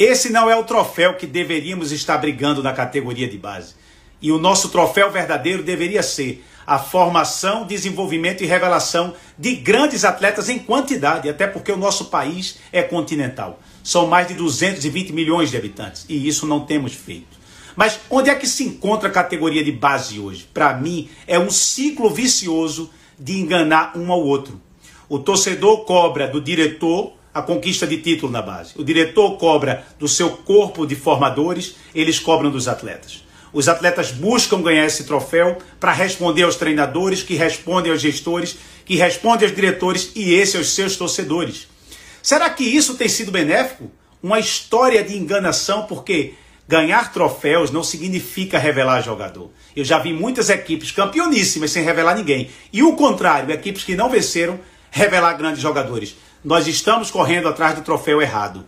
Esse não é o troféu que deveríamos estar brigando na categoria de base. E o nosso troféu verdadeiro deveria ser a formação, desenvolvimento e revelação de grandes atletas em quantidade, até porque o nosso país é continental. São mais de 220 milhões de habitantes e isso não temos feito. Mas onde é que se encontra a categoria de base hoje? Para mim, é um ciclo vicioso de enganar um ao outro. O torcedor cobra do diretor a conquista de título na base. O diretor cobra do seu corpo de formadores, eles cobram dos atletas. Os atletas buscam ganhar esse troféu para responder aos treinadores, que respondem aos gestores, que respondem aos diretores e esse aos seus torcedores. Será que isso tem sido benéfico? Uma história de enganação, porque ganhar troféus não significa revelar jogador. Eu já vi muitas equipes campeoníssimas sem revelar ninguém. E o contrário, equipes que não venceram, revelar grandes jogadores. Nós estamos correndo atrás do troféu errado.